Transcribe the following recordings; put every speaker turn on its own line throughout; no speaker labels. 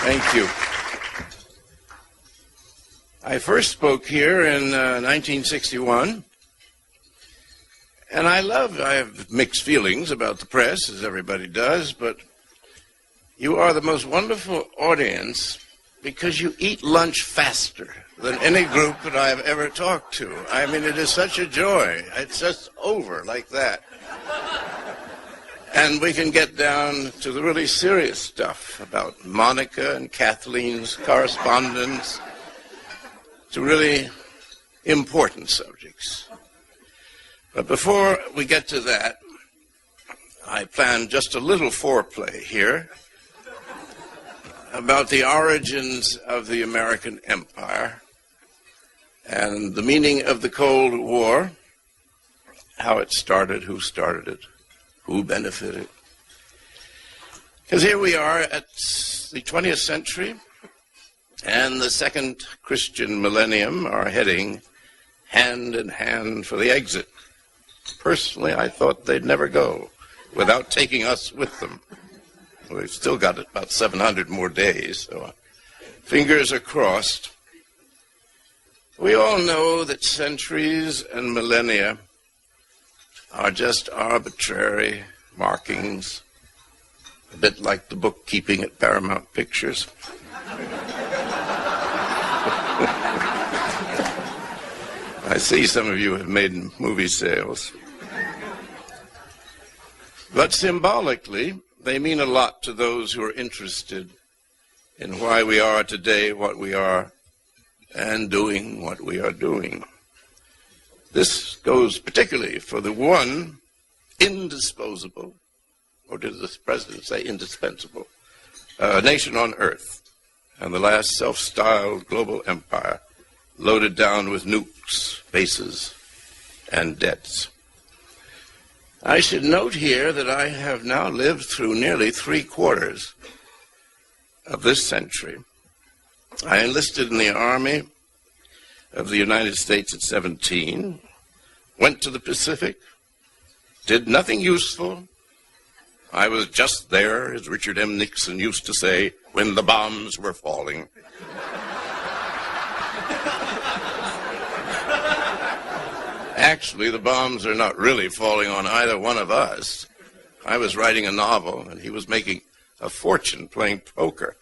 Thank you. I first spoke here in 1961, and I have mixed feelings about the press, as everybody does, but you are the most wonderful audience because you eat lunch faster than any group that I have ever talked to. I mean, it is such a joy. It's just over like that. And we can get down to the really serious stuff about Monica and Kathleen's correspondence, to really important subjects. But before we get to that, I planned just a little foreplay here about the origins of the American empire and the meaning of the Cold War, how it started, who started it, who benefited. Because here we are at the 20th century, and the second Christian millennium are heading hand in hand for the exit. Personally, I thought they'd never go without taking us with them. We've still got about 700 more days, so fingers are crossed. We all know that centuries and millennia are just arbitrary markings, a bit like the bookkeeping at Paramount Pictures. I see some of you have made movie sales. But symbolically, they mean a lot to those who are interested in why we are today what we are and doing what we are doing. This goes particularly for the one indisposable, or did the president say indispensable, nation on earth, and the last self-styled global empire loaded down with nukes, bases, and debts. I should note here that I have now lived through nearly 3/4 of this century. I enlisted in the Army of the United States at 17, went to the Pacific, did nothing useful. I was just there, as Richard M. Nixon used to say, when the bombs were falling. Actually, the bombs are not really falling on either one of us. I was writing a novel, and he was making a fortune playing poker.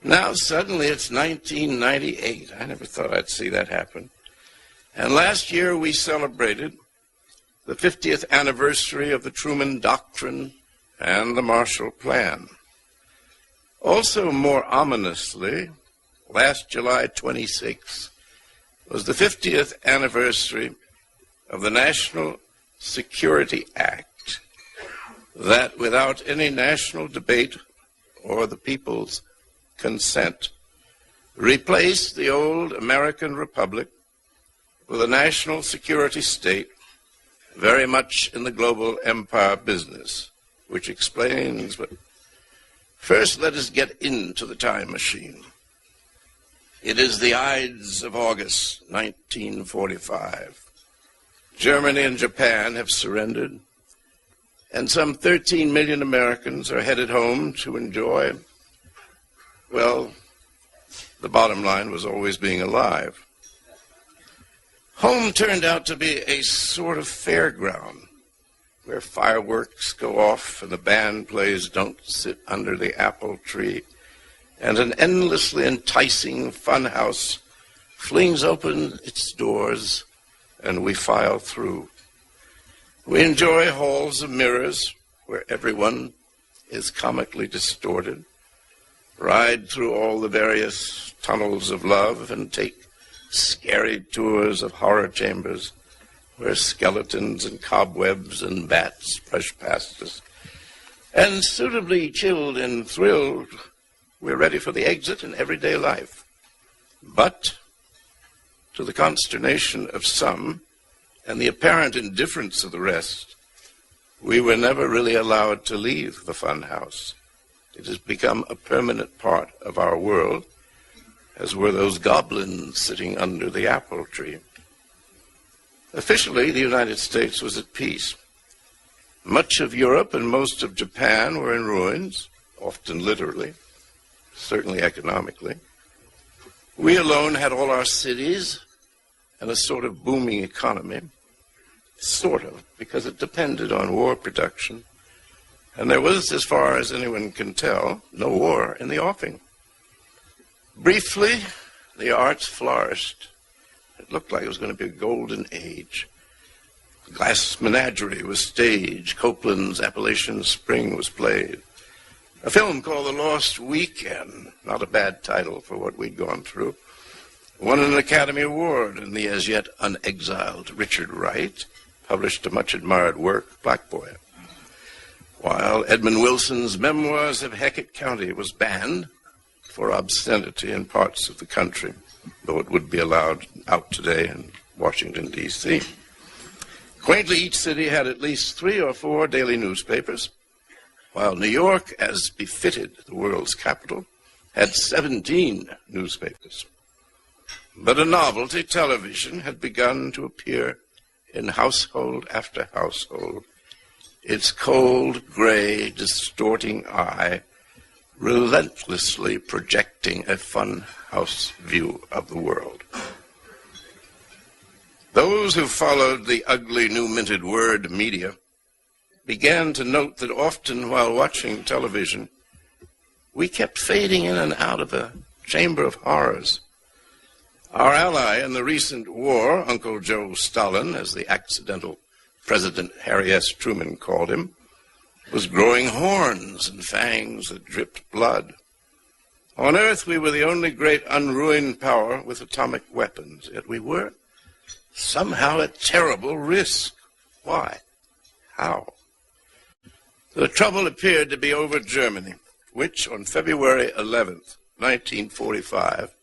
Now, suddenly, it's 1998. I never thought I'd see that happen. And last year, we celebrated the 50th anniversary of the Truman Doctrine and the Marshall Plan. Also, more ominously, last July 26 was the 50th anniversary of the National Security Act that, without any national debate or the people's consent, replaced the old American Republic with a national security state very much in the global empire business, which explains, but first let us get into the time machine. It is the Ides of August, 1945. Germany and Japan have surrendered, and some 13 million Americans are headed home to enjoy, well, the bottom line was always being alive. Home turned out to be a sort of fairground where fireworks go off and the band plays Don't Sit Under the Apple Tree, and an endlessly enticing funhouse flings open its doors and we file through. We enjoy halls of mirrors where everyone is comically distorted, ride through all the various tunnels of love, and take scary tours of horror chambers where skeletons and cobwebs and bats brush past us. And suitably chilled and thrilled, we're ready for the exit in everyday life. But, to the consternation of some and the apparent indifference of the rest, we were never really allowed to leave the funhouse. It has become a permanent part of our world, as were those goblins sitting under the apple tree. Officially, the United States was at peace. Much of Europe and most of Japan were in ruins, often literally, certainly economically. We alone had all our cities and a sort of booming economy, sort of, because it depended on war production. And there was, as far as anyone can tell, no war in the offing. Briefly, the arts flourished. It looked like it was going to be a golden age. The Glass Menagerie was staged. Copland's Appalachian Spring was played. A film called The Lost Weekend, not a bad title for what we'd gone through, won an Academy Award, and the as yet unexiled Richard Wright published a much-admired work, Black Boy. While Edmund Wilson's Memoirs of Hecate County was banned for obscenity in parts of the country, though it would be allowed out today in Washington, D.C. Quaintly, each city had at least 3 or 4 daily newspapers, while New York, as befitted the world's capital, had 17 newspapers. But a novelty, television, had begun to appear in household after household, its cold, gray, distorting eye relentlessly projecting a funhouse view of the world. Those who followed the ugly new-minted word media began to note that often while watching television, we kept fading in and out of a chamber of horrors. Our ally in the recent war, Uncle Joe Stalin, as the accidental President Harry S. Truman called him, was growing horns and fangs that dripped blood. On Earth, we were the only great unruined power with atomic weapons, yet we were somehow at terrible risk. Why? How? The trouble appeared to be over Germany, which on February 11th, 1945,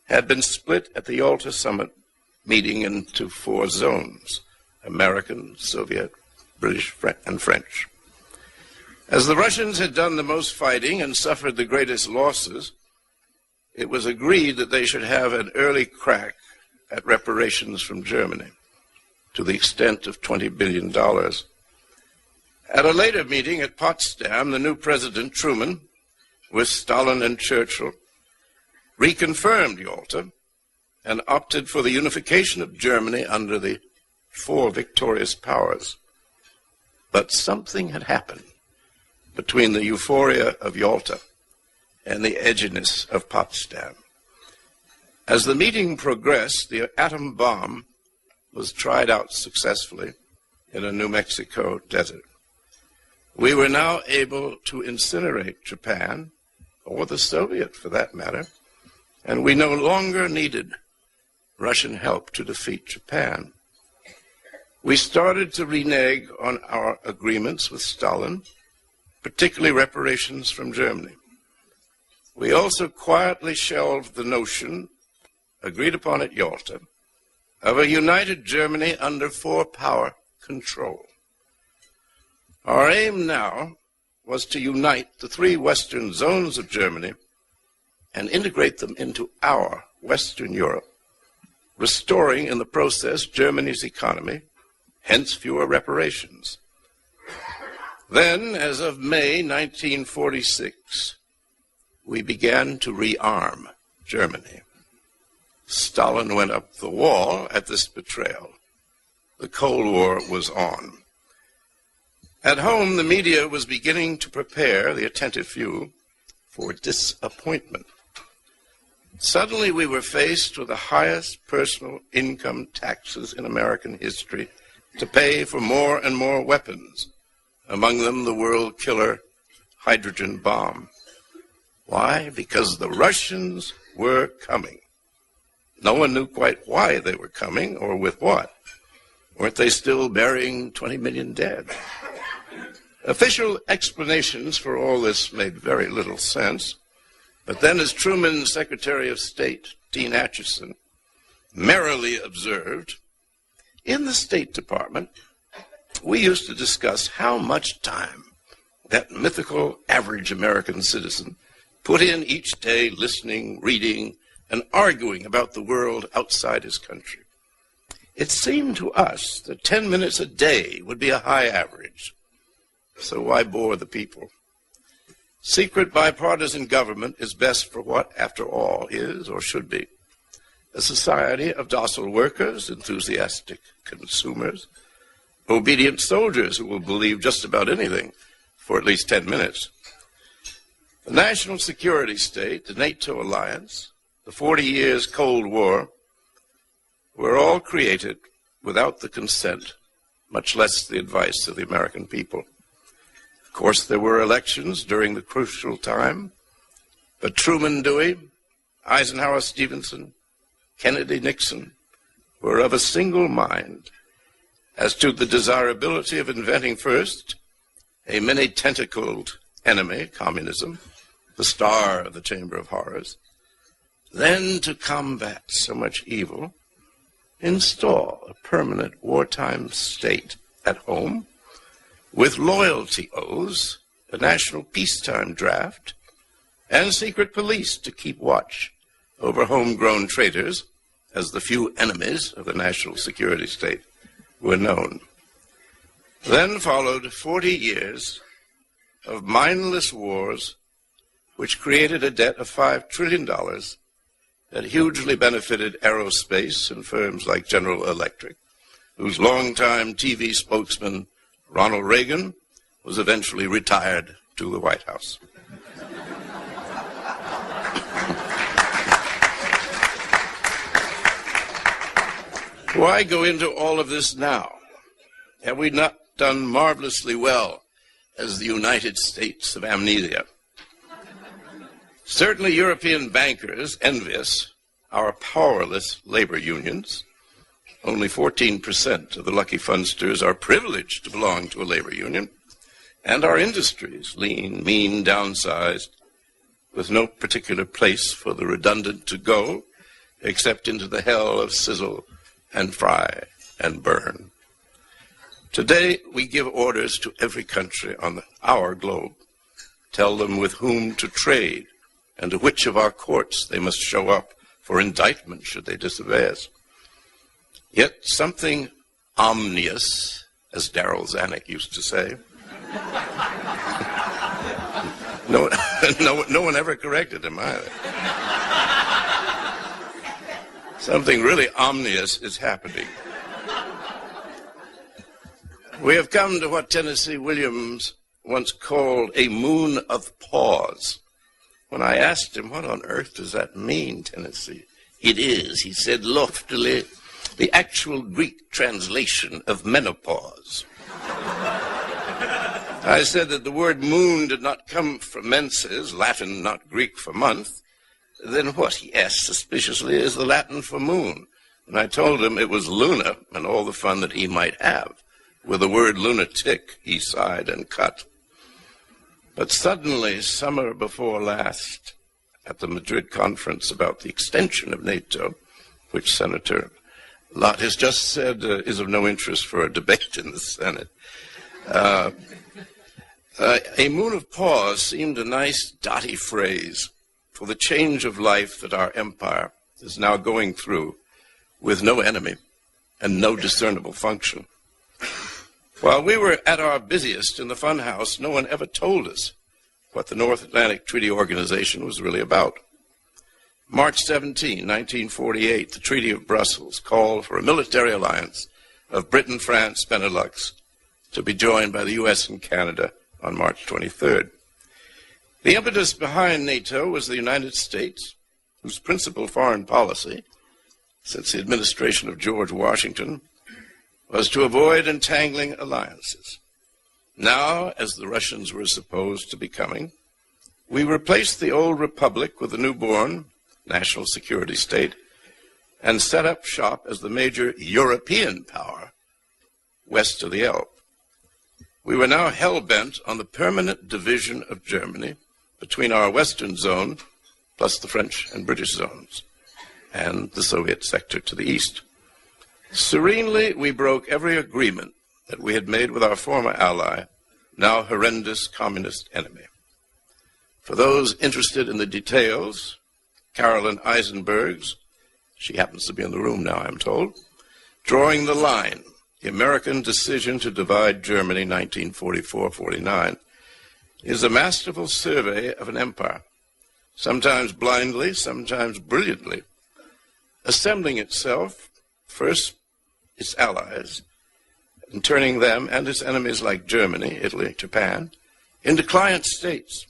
had been split at the Yalta Summit meeting into 4 zones: American, Soviet, British, and French. As the Russians had done the most fighting and suffered the greatest losses, it was agreed that they should have an early crack at reparations from Germany to the extent of $20 billion. At a later meeting at Potsdam, the new President Truman, with Stalin and Churchill, reconfirmed Yalta and opted for the unification of Germany under the 4 victorious powers. But something had happened between the euphoria of Yalta and the edginess of Potsdam. As the meeting progressed, the atom bomb was tried out successfully in a New Mexico desert. We were now able to incinerate Japan, or the Soviet for that matter, and we no longer needed Russian help to defeat Japan. We started to renege on our agreements with Stalin, particularly reparations from Germany. We also quietly shelved the notion, agreed upon at Yalta, of a united Germany under 4-power control. Our aim now was to unite the 3 western zones of Germany and integrate them into our Western Europe, restoring in the process Germany's economy, hence fewer reparations. Then, as of May 1946, we began to rearm Germany. Stalin went up the wall at this betrayal. The Cold War was on. At home, the media was beginning to prepare the attentive few for disappointment. Suddenly, we were faced with the highest personal income taxes in American history to pay for more and more weapons, among them the world killer hydrogen bomb. Why? Because the Russians were coming. No one knew quite why they were coming or with what. Weren't they still burying 20 million dead? Official explanations for all this made very little sense. But then, as Truman's Secretary of State, Dean Acheson, merrily observed, in the State Department, we used to discuss how much time that mythical average American citizen put in each day listening, reading, and arguing about the world outside his country. It seemed to us that 10 minutes a day would be a high average. So why bore the people? Secret bipartisan government is best for what, after all, is or should be a society of docile workers, enthusiastic consumers, obedient soldiers who will believe just about anything for at least 10 minutes. The national security state, the NATO alliance, the 40 years Cold War were all created without the consent, much less the advice of the American people. Of course, there were elections during the crucial time, but Truman, Dewey, Eisenhower, Stevenson, Kennedy, Nixon were of a single mind as to the desirability of inventing first a many-tentacled enemy, communism, the star of the Chamber of Horrors, then to combat so much evil, install a permanent wartime state at home with loyalty oaths, a national peacetime draft, and secret police to keep watch over homegrown traitors, as the few enemies of the national security state were known. Then followed 40 years of mindless wars which created a debt of $5 trillion that hugely benefited aerospace and firms like General Electric, whose longtime TV spokesman, Ronald Reagan, was eventually retired to the White House. Why go into all of this now? Have we not done marvelously well as the United States of amnesia? Certainly European bankers envious our powerless labor unions. Only 14% of the lucky fundsters are privileged to belong to a labor union, and our industries, lean, mean, downsized, with no particular place for the redundant to go except into the hell of sizzle and fry and burn. Today, we give orders to every country on our globe, tell them with whom to trade and to which of our courts they must show up for indictment should they disobey us. Yet something omnious, as Darryl Zanuck used to say, no one ever corrected him either. Something really omnious is happening. We have come to what Tennessee Williams once called a moon of pause. When I asked him, what on earth does that mean, Tennessee? It is, he said loftily, the actual Greek translation of menopause. I said that the word moon did not come from menses, Latin, not Greek, for month. Then what, he asked suspiciously, is the Latin for moon? And I told him it was Luna and all the fun that he might have. With the word lunatic, he sighed and cut. But suddenly, summer before last, at the Madrid conference about the extension of NATO, which Senator Lott has just said is of no interest for a debate in the Senate, a moon of pause seemed a nice dotty phrase for the change of life that our empire is now going through with no enemy and no discernible function. While we were at our busiest in the funhouse, no one ever told us what the North Atlantic Treaty Organization was really about. March 17, 1948, the Treaty of Brussels called for a military alliance of Britain, France, Benelux to be joined by the U.S. and Canada on March 23rd. The impetus behind NATO was the United States, whose principal foreign policy, since the administration of George Washington, was to avoid entangling alliances. Now, as the Russians were supposed to be coming, we replaced the old republic with a newborn national security state and set up shop as the major European power west of the Elbe. We were now hell-bent on the permanent division of Germany between our western zone plus the French and British zones and the Soviet sector to the east. Serenely, we broke every agreement that we had made with our former ally, now horrendous communist enemy. For those interested in the details, Carolyn Eisenberg's, she happens to be in the room now, I'm told, Drawing the Line, the American Decision to Divide Germany, 1944-49, is a masterful survey of an empire, sometimes blindly, sometimes brilliantly, assembling itself, first its allies, and turning them and its enemies like Germany, Italy, Japan, into client states,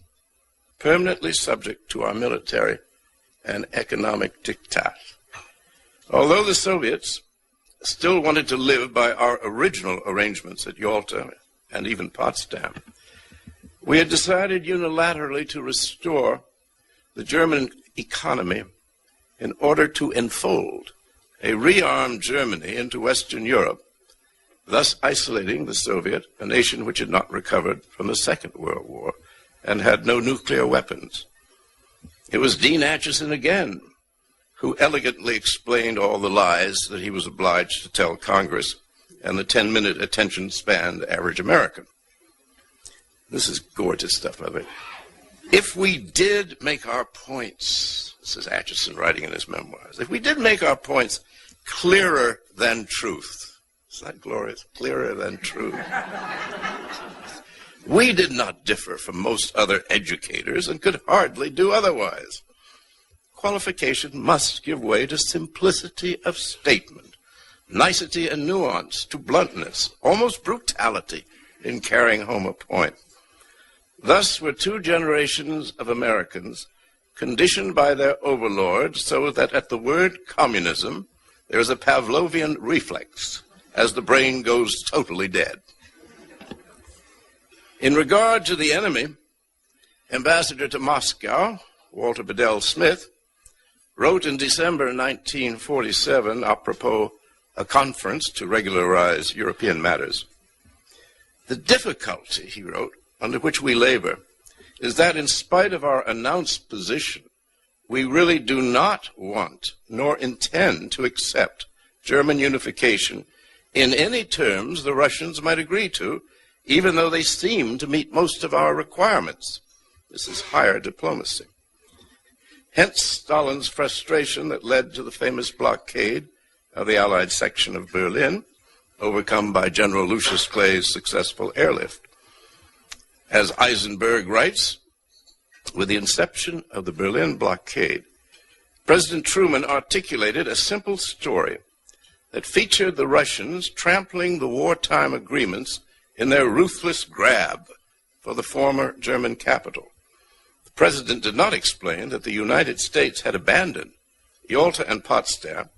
permanently subject to our military and economic diktat. Although the Soviets still wanted to live by our original arrangements at Yalta and even Potsdam, we had decided unilaterally to restore the German economy in order to enfold a rearmed Germany into Western Europe, thus isolating the Soviet, a nation which had not recovered from the Second World War and had no nuclear weapons. It was Dean Acheson again who elegantly explained all the lies that he was obliged to tell Congress and the 10-minute attention span average American. This is gorgeous stuff of it. If we did make our points, this is Acheson writing in his memoirs, if we did make our points clearer than truth, isn't that glorious? Clearer than truth. We did not differ from most other educators and could hardly do otherwise. Qualification must give way to simplicity of statement, nicety and nuance to bluntness, almost brutality in carrying home a point. Thus were two generations of Americans conditioned by their overlords so that at the word communism, there is a Pavlovian reflex as the brain goes totally dead. In regard to the enemy, Ambassador to Moscow, Walter Bedell Smith, wrote in December 1947, apropos a conference to regularize European matters, "The difficulty," he wrote, "under which we labor is that in spite of our announced position, we really do not want nor intend to accept German unification in any terms the Russians might agree to, even though they seem to meet most of our requirements." This is higher diplomacy. Hence Stalin's frustration that led to the famous blockade of the Allied section of Berlin, overcome by General Lucius Clay's successful airlift. As Eisenberg writes, with the inception of the Berlin blockade, President Truman articulated a simple story that featured the Russians trampling the wartime agreements in their ruthless grab for the former German capital. The president did not explain that the United States had abandoned Yalta and Potsdam,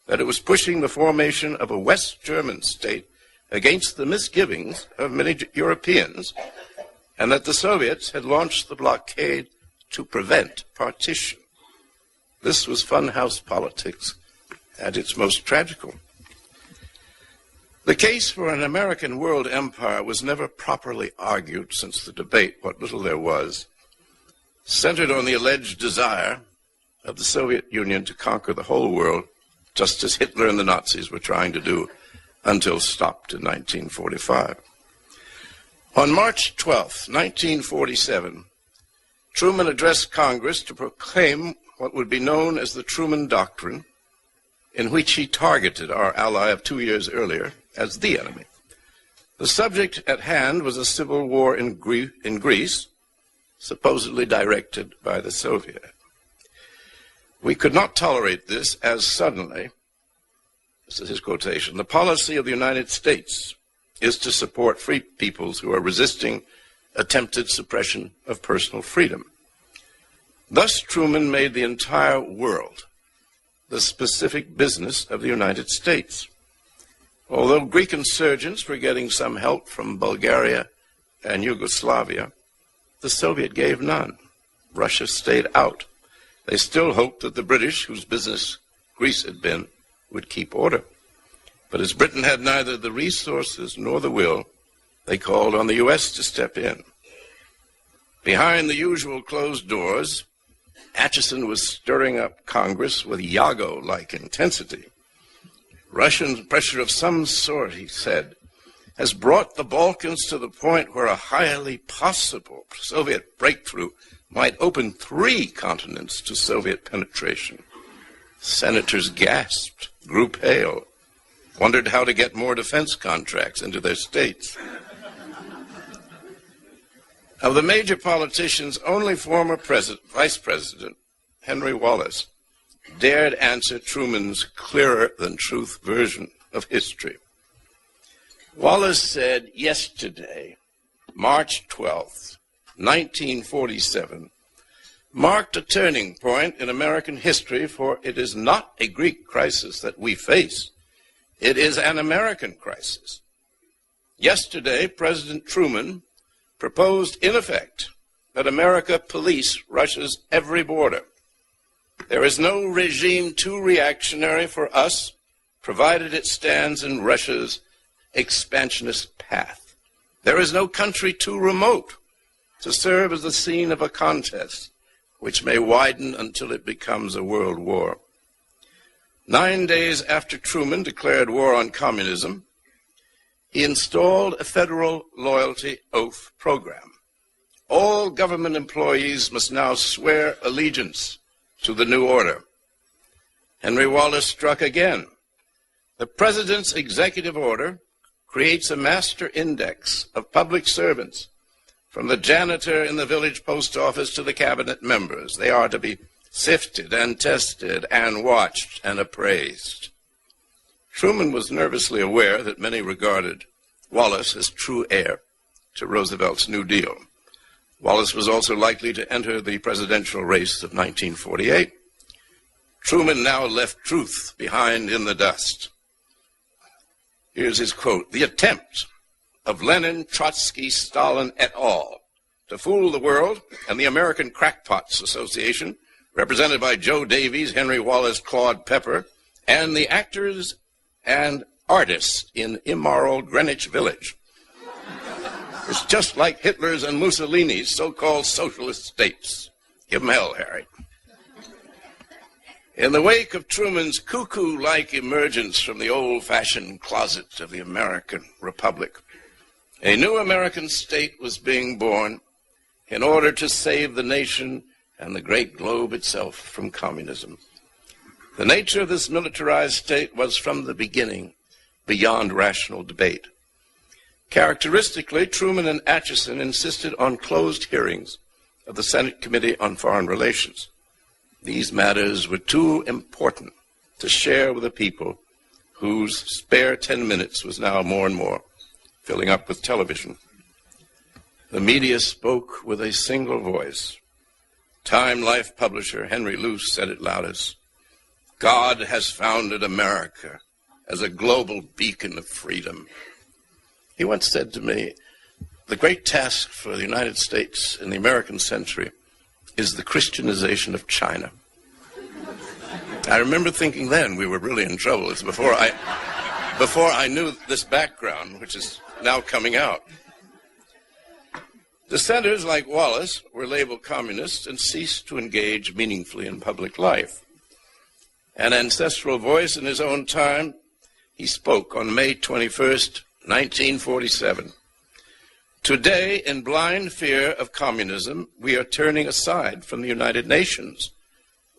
that it was pushing the formation of a West German state against the misgivings of many Europeans, and that the Soviets had launched the blockade to prevent partition. This was funhouse politics at its most tragical. The case for an American world empire was never properly argued since the debate, what little there was, centered on the alleged desire of the Soviet Union to conquer the whole world, just as Hitler and the Nazis were trying to do until stopped in 1945. On March 12, 1947, Truman addressed Congress to proclaim what would be known as the Truman Doctrine, in which he targeted our ally of 2 years earlier as the enemy. The subject at hand was a civil war in Greece, supposedly directed by the Soviet. We could not tolerate this as suddenly, this is his quotation, "The policy of the United States is to support free peoples who are resisting attempted suppression of personal freedom." Thus Truman made the entire world the specific business of the United States. Although Greek insurgents were getting some help from Bulgaria and Yugoslavia, the Soviet gave none. Russia stayed out. They still hoped that the British, whose business Greece had been, would keep order. But as Britain had neither the resources nor the will, they called on the U.S. to step in. Behind the usual closed doors, Acheson was stirring up Congress with Iago-like intensity. Russian pressure of some sort, he said, has brought the Balkans to the point where a highly possible Soviet breakthrough might open 3 continents to Soviet penetration. Senators gasped, grew pale, wondered how to get more defense contracts into their states. Of the major politicians, only former Vice President Henry Wallace dared answer Truman's clearer-than-truth version of history. Wallace said yesterday, March 12th, 1947, marked a turning point in American history, for it is not a Greek crisis that we face. It is an American crisis. Yesterday, President Truman proposed, in effect, that America police Russia's every border. There is no regime too reactionary for us, provided it stands in Russia's expansionist path. There is no country too remote to serve as the scene of a contest which may widen until it becomes a world war. 9 days after Truman declared war on communism, he installed a federal loyalty oath program. All government employees must now swear allegiance to the new order. Henry Wallace struck again. The President's executive order creates a master index of public servants, from the janitor in the village post office to the cabinet members. They are to be sifted and tested and watched and appraised. Truman was nervously aware that many regarded Wallace as true heir to Roosevelt's New Deal. Wallace was also likely to enter the presidential race of 1948. Truman now left truth behind in the dust. Here's his quote: "The attempt of Lenin, Trotsky, Stalin et al. To fool the world and the American Crackpots Association, represented by Joe Davies, Henry Wallace, Claude Pepper, and the actors and artists in immoral Greenwich Village. It's just like Hitler's and Mussolini's so-called socialist states. Give them hell, Harry." In the wake of Truman's cuckoo-like emergence from the old-fashioned closet of the American Republic, a new American state was being born in order to save the nation and the great globe itself from communism. The nature of this militarized state was from the beginning beyond rational debate. Characteristically, Truman and Atchison insisted on closed hearings of the Senate Committee on Foreign Relations. These matters were too important to share with a people whose spare 10 minutes was now more and more filling up with television. The media spoke with a single voice. Time Life publisher Henry Luce said it loudest: "God has founded America as a global beacon of freedom." He once said to me, "The great task for the United States in the American century is the Christianization of China." I remember thinking then we were really in trouble. It's before I knew this background, which is now coming out. Dissenters like Wallace were labeled communists and ceased to engage meaningfully in public life. An ancestral voice in his own time, he spoke on May 21st, 1947. "Today, in blind fear of communism, we are turning aside from the United Nations.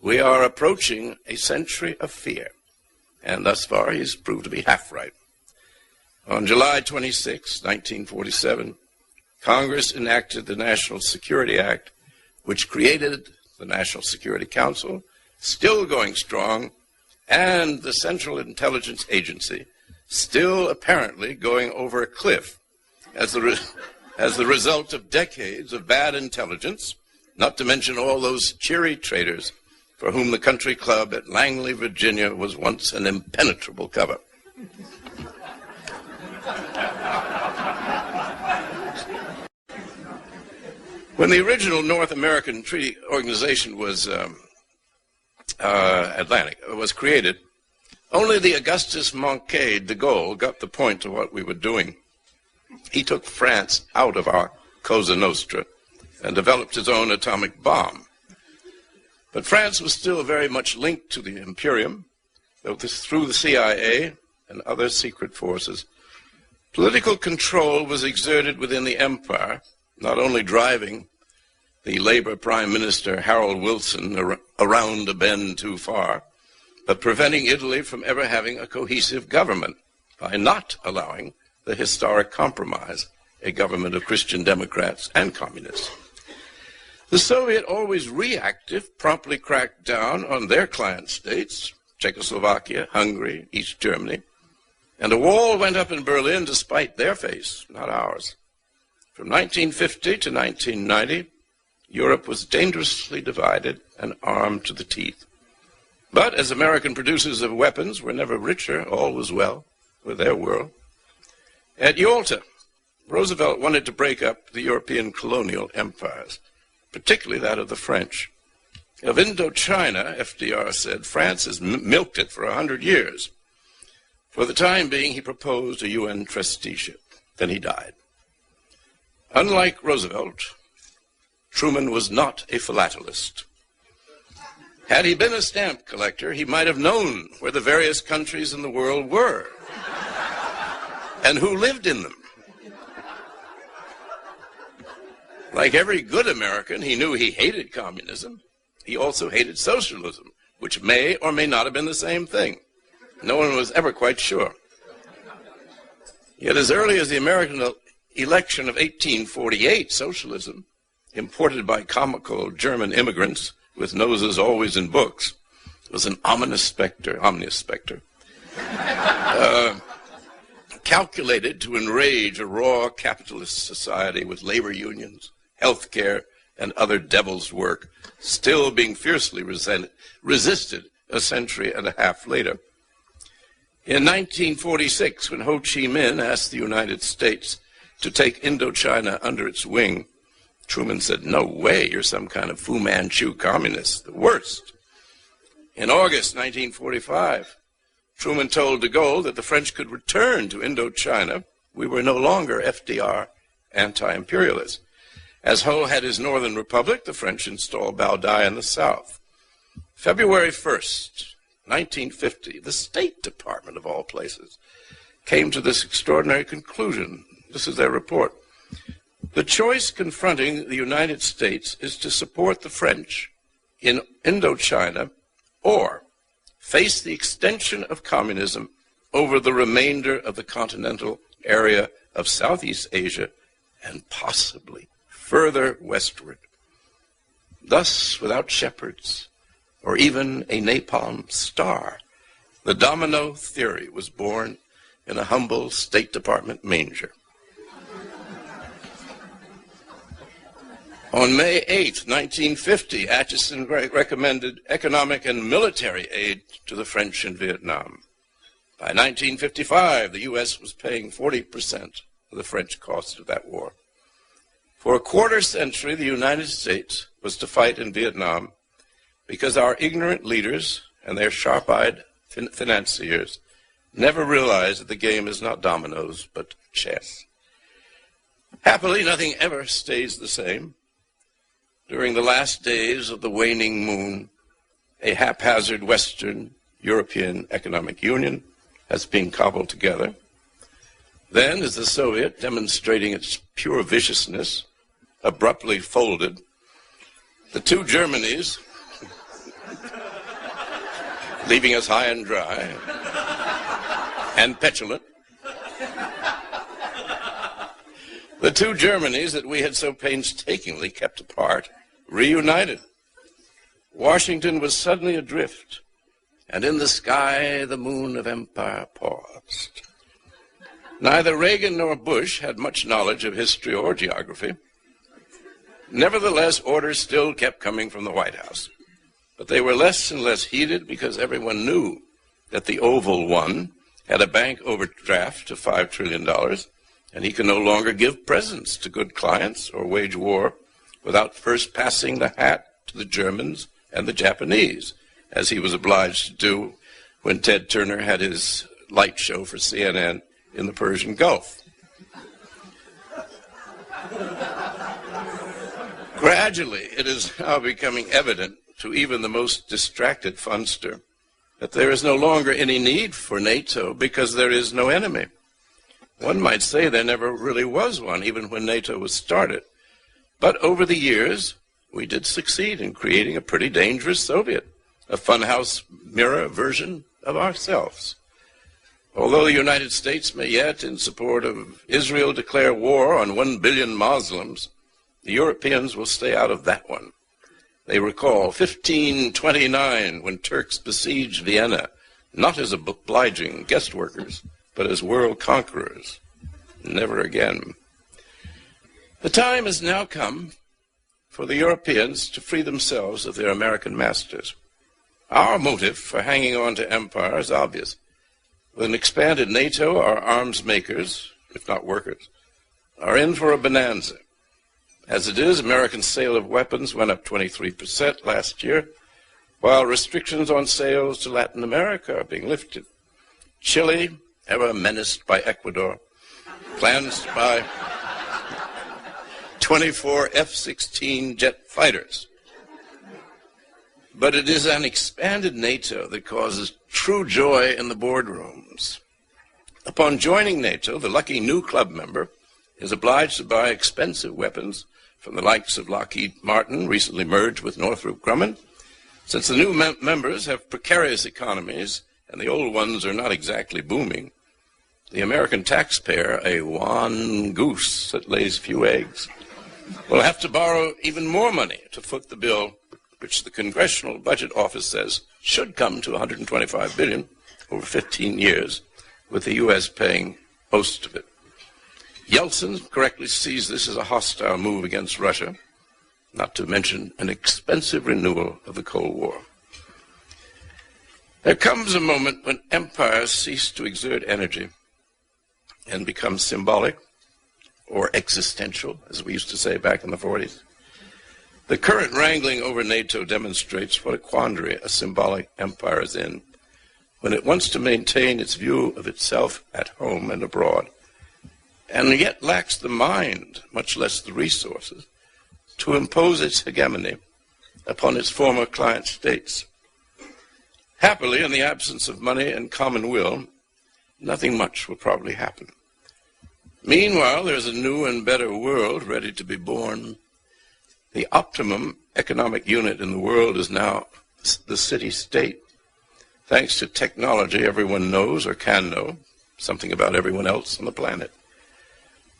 We are approaching a century of fear." And thus far, he's proved to be half right. On July 26, 1947, Congress enacted the National Security Act, which created the National Security Council, still going strong, and the Central Intelligence Agency, still apparently going over a cliff as the result of decades of bad intelligence, not to mention all those cheery traitors for whom the country club at Langley, Virginia was once an impenetrable cover. When the original North American Treaty Organization was created, only the Augustus Manquet de Gaulle got the point of what we were doing. He took France out of our Cosa Nostra and developed his own atomic bomb. But France was still very much linked to the Imperium, through the CIA and other secret forces. Political control was exerted within the empire, not only driving the Labour Prime Minister Harold Wilson around a bend too far, but preventing Italy from ever having a cohesive government by not allowing the historic compromise a government of Christian Democrats and communists. The Soviet, always reactive, promptly cracked down on their client states, Czechoslovakia, Hungary, East Germany, and a wall went up in Berlin to spite their face, not ours. From 1950 to 1990, Europe was dangerously divided and armed to the teeth. But as American producers of weapons were never richer, all was well with their world. At Yalta, Roosevelt wanted to break up the European colonial empires, particularly that of the French. Of Indochina, FDR said, France has milked it for 100 years. For the time being, he proposed a UN trusteeship. Then he died. Unlike Roosevelt, Truman was not a philatelist. Had he been a stamp collector, he might have known where the various countries in the world were and who lived in them. Like every good American, he knew he hated communism. He also hated socialism, which may or may not have been the same thing. No one was ever quite sure. Yet as early as the American election of 1848, socialism, imported by comical German immigrants with noses always in books, was an ominous specter, calculated to enrage a raw capitalist society with labor unions, health care, and other devil's work, still being fiercely resisted a century and a half later. In 1946, when Ho Chi Minh asked the United States to take Indochina under its wing, Truman said, "No way, you're some kind of Fu Manchu communist, the worst." In August 1945, Truman told de Gaulle that the French could return to Indochina. We were no longer FDR anti-imperialists. As Ho had his Northern Republic, the French installed Bao Dai in the south. February 1st, 1950, the State Department, of all places, came to this extraordinary conclusion. This is their report. The choice confronting the United States is to support the French in Indochina or face the extension of communism over the remainder of the continental area of Southeast Asia and possibly further westward. Thus, without shepherds or even a napalm star, the domino theory was born in a humble State Department manger. On May 8, 1950, Acheson recommended economic and military aid to the French in Vietnam. By 1955, the U.S. was paying 40% of the French cost of that war. For a quarter century, the United States was to fight in Vietnam because our ignorant leaders and their sharp-eyed financiers never realized that the game is not dominoes, but chess. Happily, nothing ever stays the same. During the last days of the waning moon, a haphazard Western European Economic Union has been cobbled together. Then, as the Soviet, demonstrating its pure viciousness, abruptly folded, the two Germanys, leaving us high and dry and petulant, the two Germanys that we had so painstakingly kept apart reunited. Washington was suddenly adrift, and in the sky the moon of empire paused. Neither Reagan nor Bush had much knowledge of history or geography. Nevertheless, orders still kept coming from the White House. But they were less and less heeded because everyone knew that the Oval One had a bank overdraft of $5 trillion, and he could no longer give presents to good clients or wage war without first passing the hat to the Germans and the Japanese, as he was obliged to do when Ted Turner had his light show for CNN in the Persian Gulf. Gradually, it is now becoming evident to even the most distracted fundster that there is no longer any need for NATO because there is no enemy. One might say there never really was one, even when NATO was started. But over the years, we did succeed in creating a pretty dangerous Soviet, a funhouse mirror version of ourselves. Although the United States may yet, in support of Israel, declare war on 1 billion Muslims, the Europeans will stay out of that one. They recall 1529, when Turks besieged Vienna, not as obliging guest workers, but as world conquerors. Never again. The time has now come for the Europeans to free themselves of their American masters. Our motive for hanging on to empire is obvious. With an expanded NATO, our arms makers, if not workers, are in for a bonanza. As it is, American sale of weapons went up 23% last year, while restrictions on sales to Latin America are being lifted. Chile, ever menaced by Ecuador, plans to buy 24 F-16 jet fighters. But it is an expanded NATO that causes true joy in the boardrooms. Upon joining NATO, the lucky new club member is obliged to buy expensive weapons from the likes of Lockheed Martin, recently merged with Northrop Grumman. Since the new members have precarious economies and the old ones are not exactly booming, the American taxpayer, a wan goose that lays few eggs, will have to borrow even more money to foot the bill, which the Congressional Budget Office says should come to $125 billion over 15 years, with the U.S. paying most of it. Yeltsin correctly sees this as a hostile move against Russia, not to mention an expensive renewal of the Cold War. There comes a moment when empires cease to exert energy and become symbolic or existential, as we used to say back in the 40s. The current wrangling over NATO demonstrates what a quandary a symbolic empire is in when it wants to maintain its view of itself at home and abroad, and yet lacks the mind, much less the resources, to impose its hegemony upon its former client states. Happily, in the absence of money and common will, nothing much will probably happen. Meanwhile, there's a new and better world ready to be born. The optimum economic unit in the world is now the city-state. Thanks to technology, everyone knows or can know something about everyone else on the planet.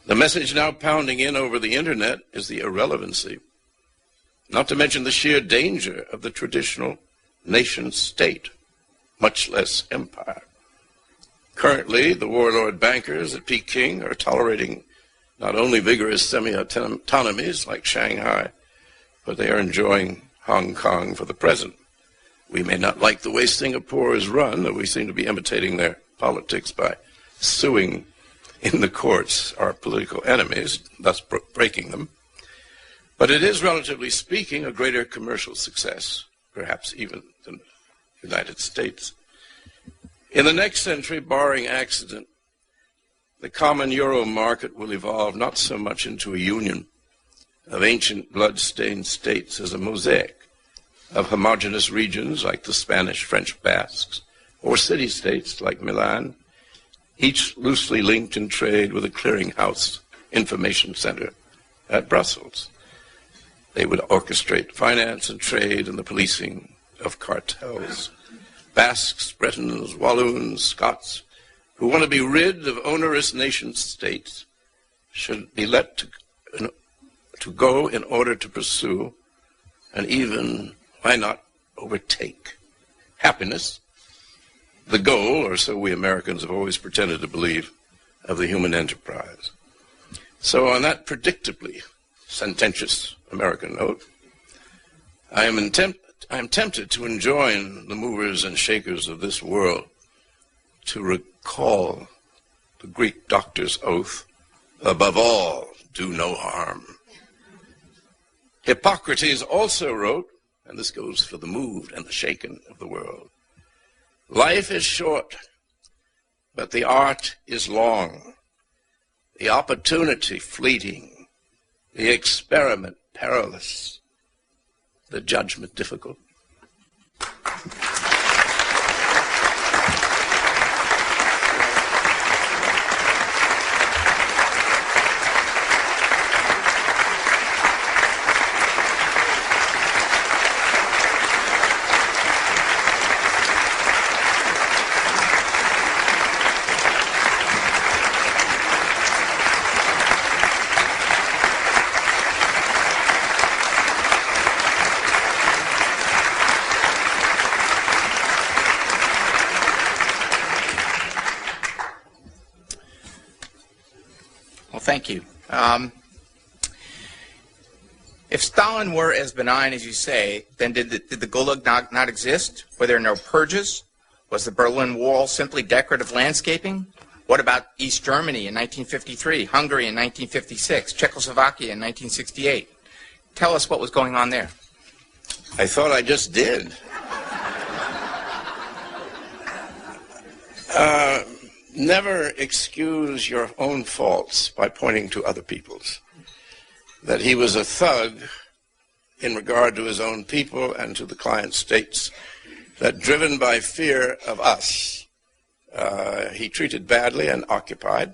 The message now pounding in over the internet is the irrelevancy, not to mention the sheer danger of the traditional nation-state, much less empire. Currently, the warlord bankers at Peking are tolerating not only vigorous semi-autonomies like Shanghai, but they are enjoying Hong Kong for the present. We may not like the way Singapore is run, though we seem to be imitating their politics by suing in the courts our political enemies, thus breaking them. But it is, relatively speaking, a greater commercial success, perhaps even than the United States. In the next century, barring accident, the common euro market will evolve not so much into a union of ancient blood-stained states as a mosaic of homogeneous regions like the Spanish-French Basques, or city-states like Milan, each loosely linked in trade with a clearinghouse information center at Brussels. They would orchestrate finance and trade and the policing of cartels. Basques, Bretons, Walloons, Scots, who want to be rid of onerous nation-states, should be let to go in order to pursue and even, why not, overtake happiness, the goal, or so we Americans have always pretended to believe, of the human enterprise. So on that predictably sententious American note, I am tempted to enjoin the movers and shakers of this world to recall the Greek doctor's oath, above all, do no harm. Hippocrates also wrote, and this goes for the moved and the shaken of the world, life is short, but the art is long, the opportunity fleeting, the experiment perilous, the judgment difficult.
Well, thank you. If Stalin were as benign as you say, then did the Gulag not exist? Were there no purges? Was the Berlin Wall simply decorative landscaping? What about East Germany in 1953, Hungary in 1956, Czechoslovakia in 1968? Tell us what was going on there.
I thought I just did. Never excuse your own faults by pointing to other people's. That he was a thug in regard to his own people and to the client states, that driven by fear of us, he treated badly and occupied.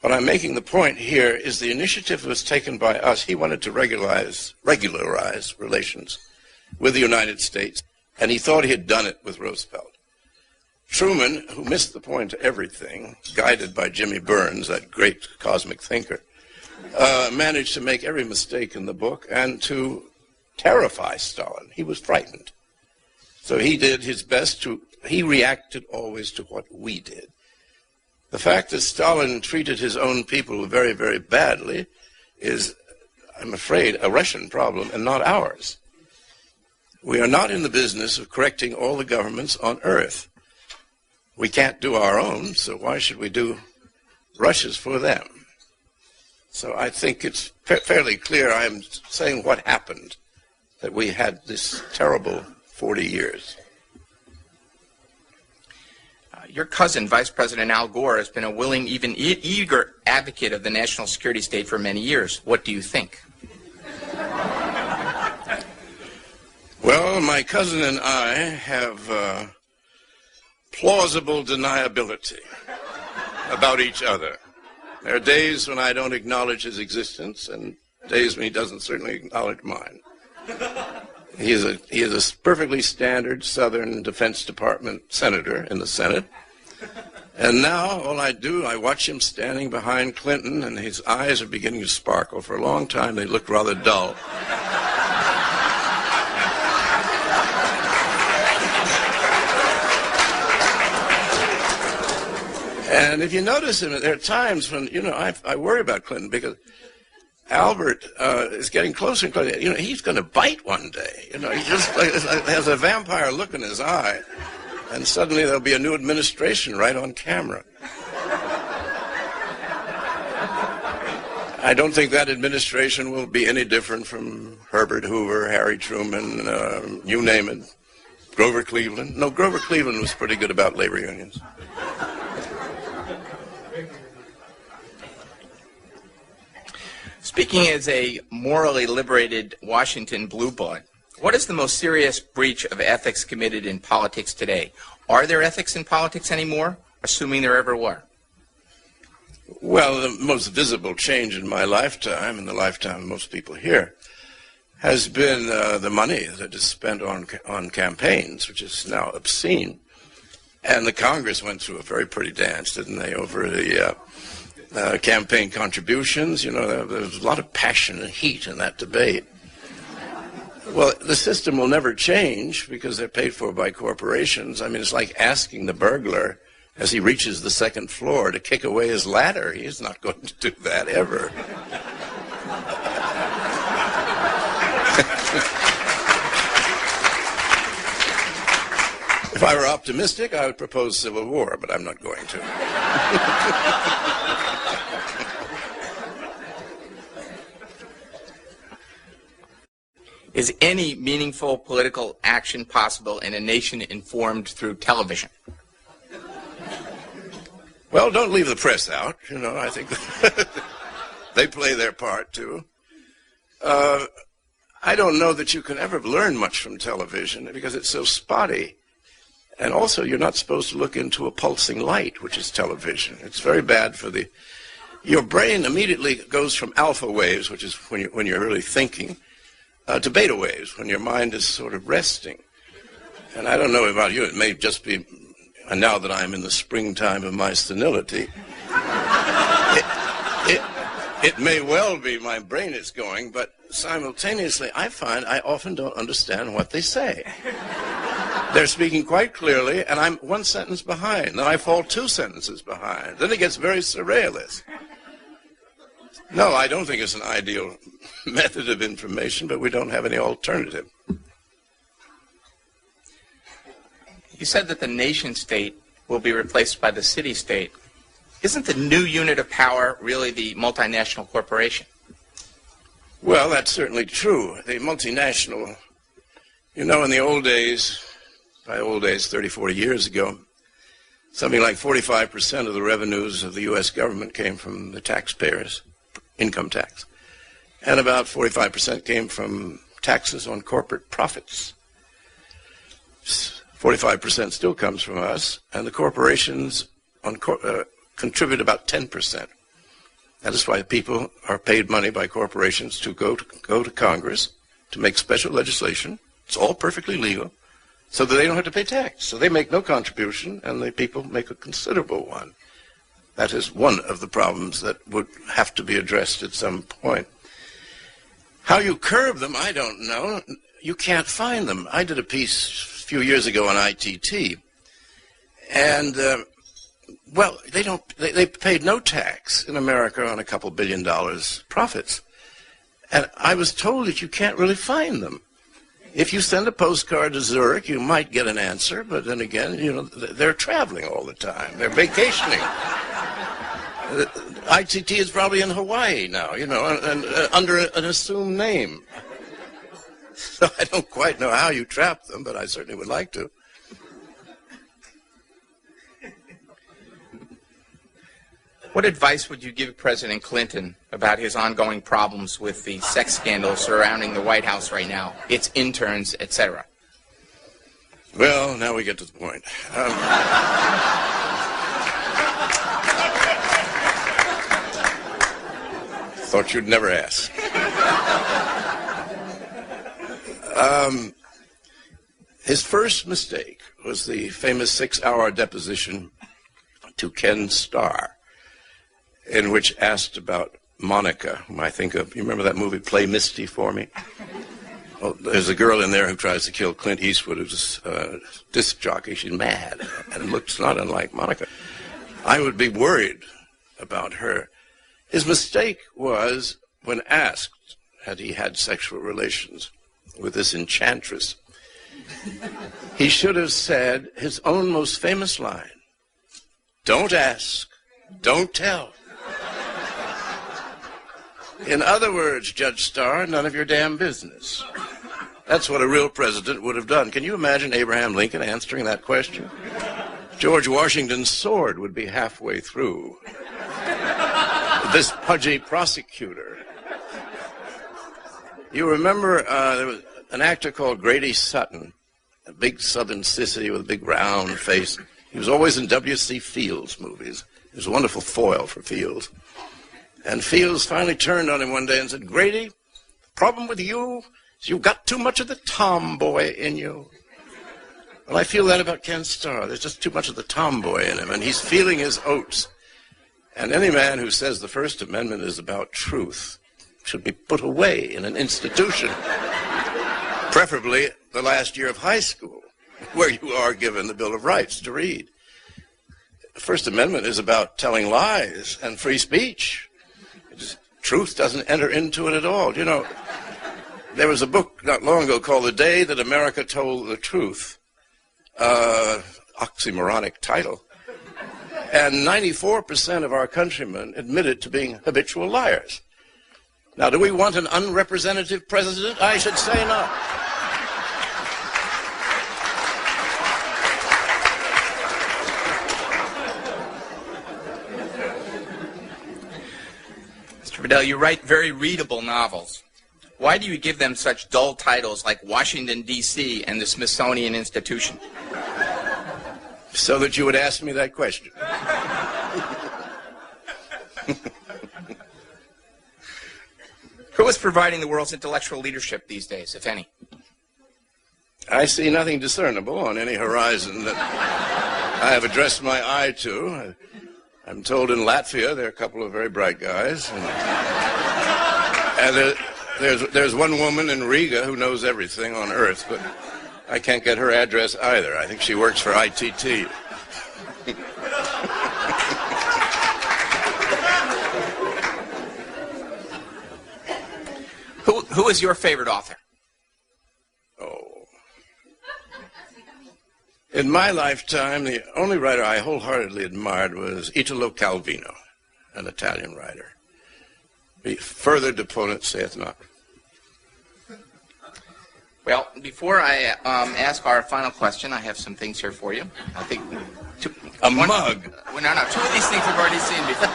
What I'm making the point here is the initiative was taken by us. He wanted to regularize relations with the United States, and he thought he had done it with Roosevelt. Truman, who missed the point to everything, guided by Jimmy Burns, that great cosmic thinker, managed to make every mistake in the book and to terrify Stalin. He was frightened. So he did his best he reacted always to what we did. The fact that Stalin treated his own people very, very badly is, I'm afraid, a Russian problem and not ours. We are not in the business of correcting all the governments on earth. We can't do our own, so why should we do Russia's for them? So I think it's fairly clear I'm saying what happened, that we had this terrible 40 years.
Your cousin, Vice President Al Gore, has been a willing, even eager advocate of the national security state for many years. What do you think?
Well, my cousin and I have plausible deniability about each other. There are days when I don't acknowledge his existence and days when he doesn't certainly acknowledge mine. He is a perfectly standard Southern Defense Department senator in the Senate. And now all I do, I watch him standing behind Clinton, and his eyes are beginning to sparkle. For a long time, they looked rather dull. And if you notice him, there are times when, I worry about Clinton because Albert is getting closer and closer. He's going to bite one day. He just has a vampire look in his eye. And suddenly there'll be a new administration right on camera. I don't think that administration will be any different from Herbert Hoover, Harry Truman, you name it. Grover Cleveland. No, Grover Cleveland was pretty good about labor unions.
Speaking as a morally liberated Washington blue blood, what is the most serious breach of ethics committed in politics today? Are there ethics in politics anymore, assuming there ever were?
Well, the most visible change in my lifetime, and the lifetime of most people here, has been the money that is spent on campaigns, which is now obscene. And the Congress went through a very pretty dance, didn't they, over the campaign contributions. There was a lot of passion and heat in that debate. Well, the system will never change because they're paid for by corporations. I mean, it's like asking the burglar as he reaches the second floor to kick away his ladder. He's not going to do that ever. If I were optimistic, I would propose civil war, but I'm not going to.
Is any meaningful political action possible in a nation informed through television?
Well, don't leave the press out. I think they play their part, too. I don't know that you can ever learn much from television because it's so spotty. And also, you're not supposed to look into a pulsing light, which is television. It's very bad for your brain immediately goes from alpha waves, which is when you're really thinking, to beta waves, when your mind is sort of resting. And I don't know about you, it may just be, and now that I'm in the springtime of my senility, it may well be my brain is going, but simultaneously I find I often don't understand what they say. They're speaking quite clearly, and I'm one sentence behind. Then I fall 2 sentences behind. Then it gets very surrealist. No, I don't think it's an ideal method of information, but we don't have any alternative.
You said that the nation-state will be replaced by the city-state. Isn't the new unit of power really the multinational corporation?
Well, that's certainly true. The multinational, you know, in the old days, by old days, 30, 40 years ago, something like 45% of the revenues of the U.S. government came from the taxpayers, income tax. And about 45% came from taxes on corporate profits. 45% still comes from us, and the corporations contribute about 10%. That is why people are paid money by corporations to go to Congress to make special legislation. It's all perfectly legal, so that they don't have to pay tax. So they make no contribution, and the people make a considerable one. That is one of the problems that would have to be addressed at some point. How you curb them, I don't know. You can't find them. I did a piece a few years ago on ITT, and well, they paid no tax in America on a couple $2 billion profits. And I was told that you can't really find them. If you send a postcard to Zurich, you might get an answer, but then again, you know, they're traveling all the time. They're vacationing. ITT is probably in Hawaii now, you know, and under an assumed name. So I don't quite know how you trap them, but I certainly would like to.
What advice would you give President Clinton about his ongoing problems with the sex scandals surrounding the White House right now, its interns, etc.?
Well, now we get to the point. Thought you'd never ask. His first mistake was the famous 6-hour deposition to Ken Starr, in which asked about Monica, whom I think of. You remember that movie, Play Misty for Me? Well, there's a girl in there who tries to kill Clint Eastwood, who's a disc jockey. She's mad, and looks not unlike Monica. I would be worried about her. His mistake was, when asked had he had sexual relations with this enchantress, he should have said his own most famous line, "Don't ask, don't tell." In other words, Judge Starr, none of your damn business. That's what a real president would have done. Can you imagine Abraham Lincoln answering that question? George Washington's sword would be halfway through. This pudgy prosecutor. You remember there was an actor called Grady Sutton, a big southern sissy with a big round face. He was always in W.C. Fields movies. He was a wonderful foil for Fields. And Fields finally turned on him one day and said, "Grady, the problem with you is you've got too much of the tomboy in you." Well, I feel that about Ken Starr. There's just too much of the tomboy in him, and he's feeling his oats. And any man who says the First Amendment is about truth should be put away in an institution, preferably the last year of high school, where you are given the Bill of Rights to read. The First Amendment is about telling lies and free speech. Truth doesn't enter into it at all. You know, there was a book not long ago called The Day That America Told the Truth. Oxymoronic title. And 94% of our countrymen admitted to being habitual liars. Now, do we want an unrepresentative president? I should say no.
Mr. Vidal, you write very readable novels. Why do you give them such dull titles like Washington, D.C. and the Smithsonian Institution?
So that you would ask me that question.
Who is providing the world's intellectual leadership these days, if any?
I see nothing discernible on any horizon that I have addressed my eye to. I'm told in Latvia there are a couple of very bright guys. And there's one woman in Riga who knows everything on Earth, but I can't get her address either. I think she works for ITT.
Who is your favorite author?
Oh. In my lifetime, the only writer I wholeheartedly admired was Italo Calvino, an Italian writer. Further deponent saith not.
Well, before I ask our final question, I have some things here for you. I think
mug.
Well, no, two of these things we've already seen before.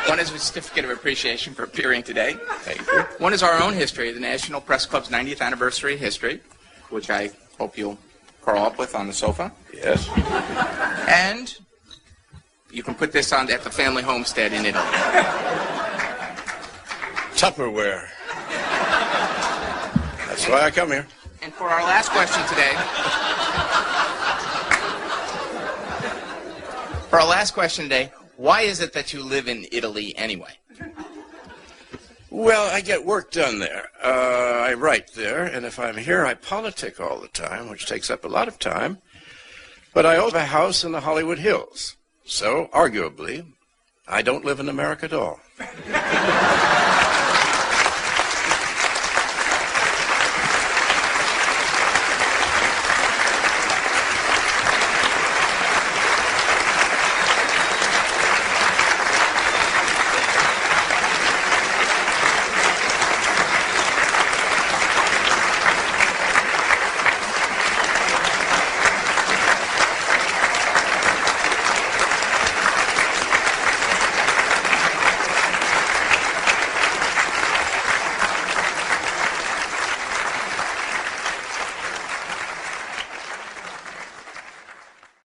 One is a certificate of appreciation for appearing today.
Thank you.
One is our own history, the National Press Club's 90th anniversary history, which I hope you'll curl up with on the sofa.
Yes.
And you can put this on at the family homestead in Italy.
Tupperware. That's why I come here.
And for our last question today, why is it that you live in Italy anyway?
Well, I get work done there. I write there, and if I'm here, I politic all the time, which takes up a lot of time. But I also have a house in the Hollywood Hills. So, arguably, I don't live in America at all.